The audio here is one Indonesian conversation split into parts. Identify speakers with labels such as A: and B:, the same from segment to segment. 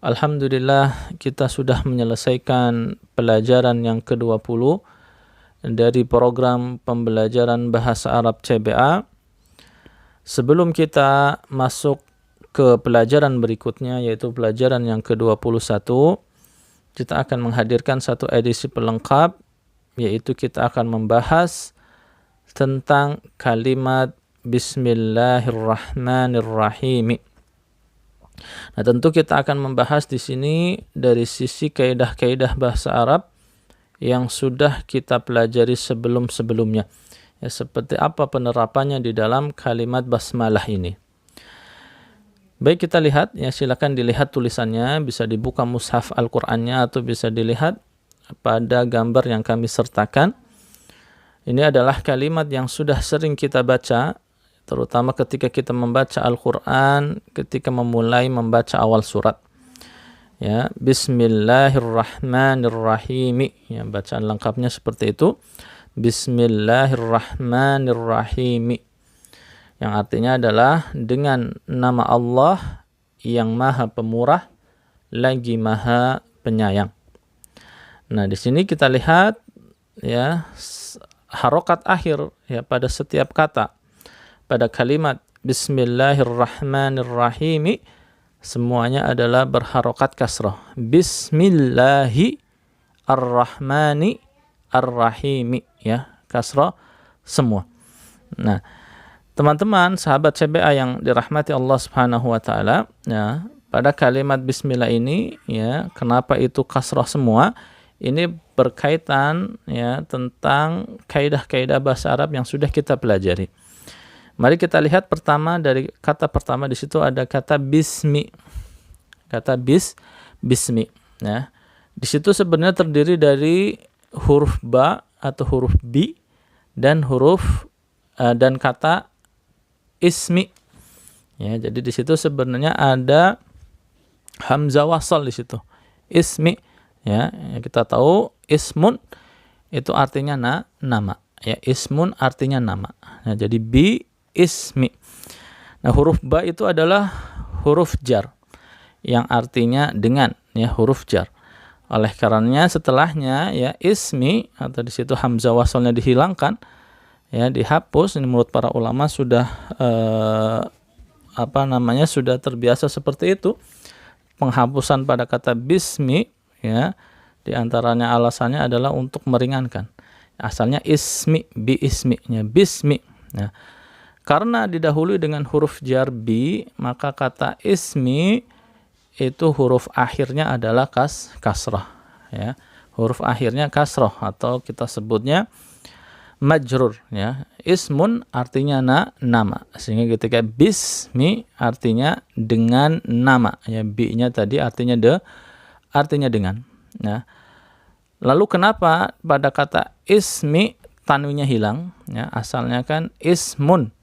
A: Alhamdulillah kita sudah menyelesaikan pelajaran yang ke-20 dari program pembelajaran bahasa Arab CBA. Sebelum kita masuk ke pelajaran berikutnya, yaitu pelajaran yang ke-21, kita akan menghadirkan satu edisi pelengkap, yaitu kita akan membahas tentang kalimat Bismillahirrahmanirrahim. Nah, tentu kita akan membahas di sini dari sisi kaidah-kaidah bahasa Arab yang sudah kita pelajari sebelum-sebelumnya. Ya, seperti apa penerapannya di dalam kalimat basmalah ini. Baik, kita lihat, ya silakan dilihat tulisannya, bisa dibuka mushaf Al-Qur'annya atau bisa dilihat pada gambar yang kami sertakan. Ini adalah kalimat yang sudah sering kita baca, terutama ketika kita membaca Al-Qur'an, ketika memulai membaca awal surat. Ya, Bismillahirrahmanirrahim. Ya, bacaan lengkapnya seperti itu. Bismillahirrahmanirrahim. Yang artinya adalah dengan nama Allah yang Maha Pemurah lagi Maha Penyayang. Nah, di sini kita lihat ya harokat akhir ya pada setiap kata. Pada kalimat Bismillahirrahmanirrahim semuanya adalah berharokat kasrah. Bismillahi ar-Rahmani ar-Rahimi, ya, kasrah semua. Nah, teman-teman sahabat CBA yang dirahmati Allah Subhanahu wa taala, ya, pada kalimat bismillah ini ya, kenapa itu kasrah semua? Ini berkaitan ya tentang kaidah-kaidah bahasa Arab yang sudah kita pelajari. Mari kita lihat pertama dari kata pertama di situ ada kata bismi. Kata bismi, ya. Di situ sebenarnya terdiri dari huruf ba atau huruf bi dan huruf dan kata ismi. Ya, jadi di situ sebenarnya ada hamzah wasal di situ. Ismi, ya. Kita tahu ismun itu artinya nama. Ya, ismun artinya nama. Nah, jadi bi ismi. Nah, huruf ba itu adalah huruf jar yang artinya dengan, ya, huruf jar. Oleh karenanya setelahnya ya ismi atau di situ hamzah wasalnya dihilangkan, ya, dihapus. Ini menurut para ulama sudah sudah terbiasa seperti itu. Penghapusan pada kata bismi, ya, di antaranya alasannya adalah untuk meringankan. Asalnya ismi, bi ismi-nya bismi. Nah, karena didahului dengan huruf jar bi, maka kata ismi itu huruf akhirnya adalah kasrah, ya. Huruf akhirnya kasrah atau kita sebutnya majrur, ya. Ismun artinya nama. Sehingga ketika bismi artinya dengan nama, ya, bi-nya tadi artinya artinya dengan. Nah, lalu kenapa pada kata ismi tanwinnya hilang, ya? Asalnya kan ismun.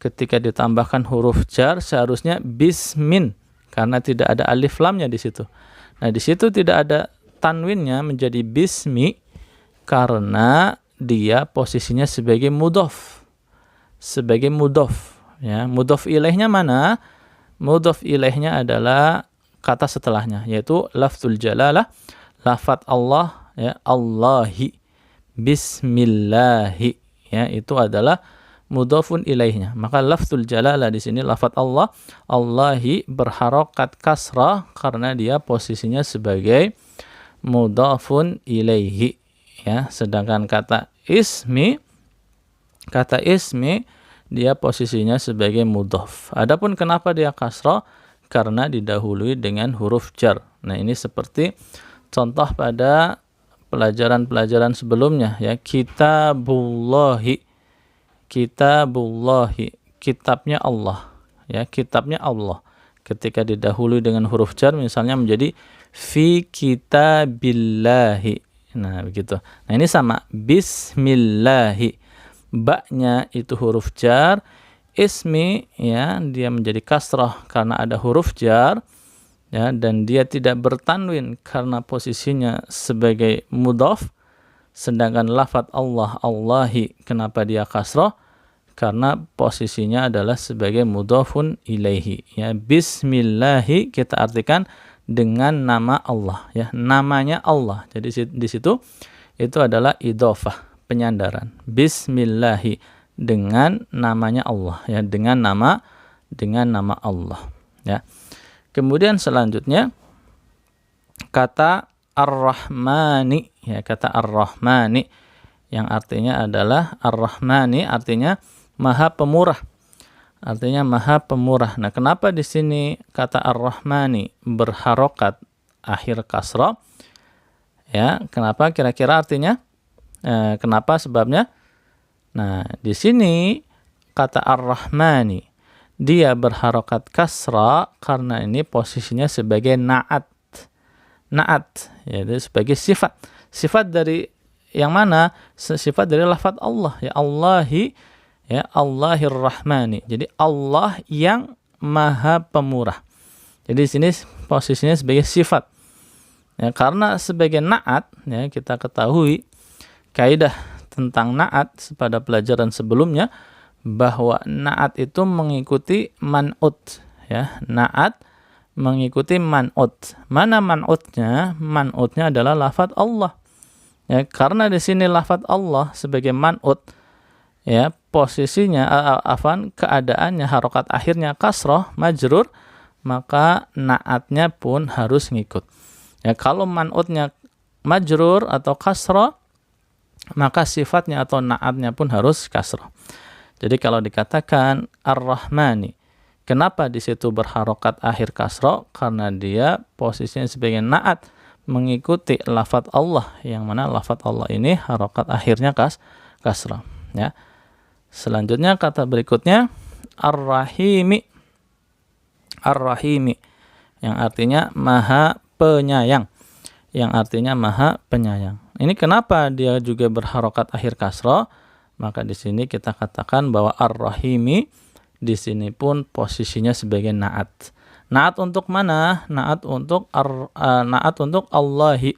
A: Ketika ditambahkan huruf jar seharusnya bismin karena tidak ada alif lamnya di situ. Nah, di situ tidak ada tanwinnya menjadi bismi karena dia posisinya sebagai mudhof. Sebagai mudhof, ya. Mudhof ilaihnya mana? Mudhof ilaihnya adalah kata setelahnya, yaitu lafzul jalalah, lafaz Allah, ya, Allahi, bismillahi, ya, itu adalah mudhafun ilaihnya. Maka lafzul jalalah di sini lafaz Allah, Allahi berharokat kasrah karena dia posisinya sebagai mudhafun ilaihi, ya. Sedangkan kata ismi dia posisinya sebagai mudhaf. Adapun kenapa dia kasrah? Karena didahului dengan huruf jar. Nah, ini seperti contoh pada pelajaran-pelajaran sebelumnya, ya, kitabullahi, kitabnya Allah, ya, kitabnya Allah. Ketika didahului dengan huruf jar misalnya menjadi fi kitabillahi. Nah, begitu. Nah, ini sama bismillahi. Ba-nya itu huruf jar, ismi, ya, dia menjadi kasrah karena ada huruf jar, ya, dan dia tidak bertanwin karena posisinya sebagai mudhaf. Sedangkan lafaz Allah, Allahi, kenapa dia kasrah? Karena posisinya adalah sebagai mudhafun ilaihi, ya. Bismillahi kita artikan dengan nama Allah, ya, namanya Allah. Jadi di situ itu adalah idhofah, penyandaran. Bismillahi, dengan namanya Allah, ya, dengan nama Allah, ya. Kemudian selanjutnya kata Ar-Rahmani, ya, kata Ar-Rahmani yang artinya adalah Ar-Rahmani artinya Maha Pemurah. Artinya Maha Pemurah. Nah, kenapa di sini kata Ar-Rahmani berharokat akhir kasrah? Ya, kenapa kira-kira artinya? Kenapa sebabnya? Nah, di sini kata Ar-Rahmani dia berharokat kasrah karena ini posisinya sebagai na'at. Na'at, yaitu sebagai sifat. Sifat dari yang mana? Sifat dari lafaz Allah, ya, Allahi, ya, Allahir Rahmani. Jadi Allah yang Maha Pemurah. Jadi di sini posisinya sebagai sifat. Ya, karena sebagai na'at, ya, kita ketahui kaidah tentang na'at pada pelajaran sebelumnya bahwa na'at itu mengikuti man'ut, ya. Na'at mengikuti man'ut. Mana man'utnya? Man'utnya adalah lafaz Allah. Ya, karena di sini lafaz Allah sebagai man'ut, ya, posisinya keadaannya harokat akhirnya kasroh majrur, maka na'atnya pun harus ngikut. Ya, kalau man'utnya majrur atau kasroh, maka sifatnya atau na'atnya pun harus kasroh. Jadi kalau dikatakan Ar-Rahmani, kenapa di situ berharokat akhir kasroh? Karena dia posisinya sebagai na'at mengikuti lafaz Allah, yang mana lafaz Allah ini harokat akhirnya kasroh, ya. Selanjutnya kata berikutnya Ar-Rahimi. Ar-Rahimi yang artinya Maha Penyayang. Yang artinya Maha Penyayang. Ini kenapa dia juga berharokat akhir kasroh? Maka di sini kita katakan bahwa Ar-Rahimi di sini pun posisinya sebagai na'at. Na'at untuk mana? Na'at untuk Allahi,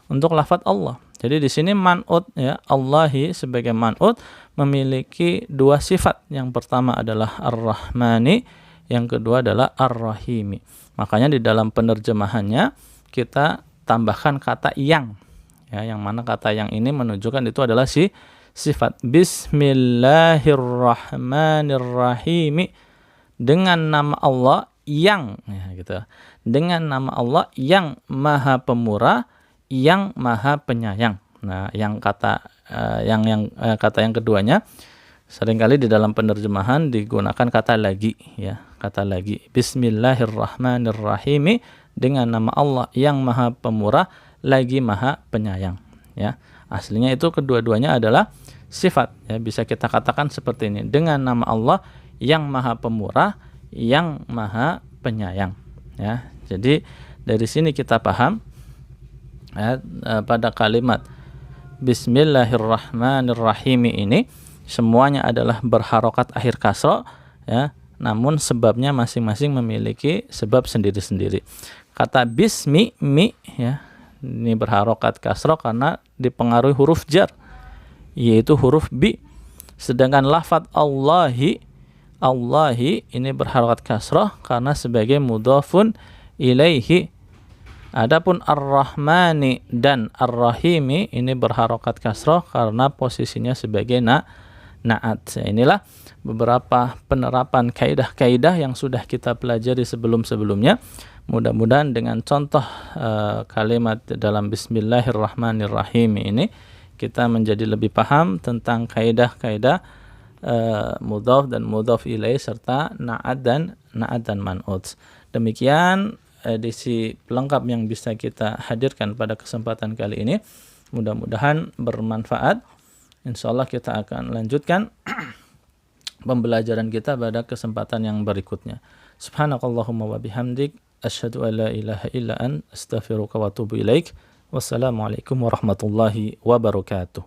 A: untuk lafaz Allah. Jadi di sini man'ut, ya, Allahi sebagai man'ut memiliki dua sifat. Yang pertama adalah Ar-Rahmani, yang kedua adalah Ar-Rahimi. Makanya di dalam penerjemahannya kita tambahkan kata yang, ya, yang mana kata yang ini menunjukkan itu adalah sifat. Bismillahirrahmanirrahim, dengan nama Allah yang, ya, gitu. Dengan nama Allah yang Maha Pemurah, yang Maha Penyayang. Nah, yang kata kata yang keduanya seringkali di dalam penerjemahan digunakan kata lagi, ya, kata lagi. Bismillahirrahmanirrahim, dengan nama Allah yang Maha Pemurah lagi Maha Penyayang, ya. Aslinya itu kedua-duanya adalah sifat, ya, bisa kita katakan seperti ini, dengan nama Allah yang Maha Pemurah, yang Maha Penyayang, ya. Jadi dari sini kita paham, ya, pada kalimat Bismillahirrahmanirrahim ini semuanya adalah berharokat akhir kasroh, ya, namun sebabnya masing-masing memiliki sebab sendiri-sendiri. Kata bismi, mi, ya, ini berharokat kasroh karena dipengaruhi huruf jar, yaitu huruf bi. Sedangkan lafaz Allahi, Allahi ini berharokat kasroh karena sebagai mudhafun ilaihi. Adapun Ar-Rahmani dan Ar-Rahimi ini berharokat kasroh karena posisinya sebagai na'at. Inilah beberapa penerapan kaidah-kaidah yang sudah kita pelajari sebelum-sebelumnya. Mudah-mudahan dengan contoh kalimat dalam Bismillahirrahmanirrahim ini kita menjadi lebih paham tentang kaidah-kaidah mudhaf dan mudhaf ilaih serta na'at dan man'ut. Demikian edisi pelengkap yang bisa kita hadirkan pada kesempatan kali ini. Mudah-mudahan bermanfaat. Insyaallah kita akan lanjutkan pembelajaran kita pada kesempatan yang berikutnya. Subhanakallahumma wa bihamdik, asyhadu an la ilaha illa anta, astaghfiruka wa atubu ilaik. Wassalamualaikum warahmatullahi wabarakatuh.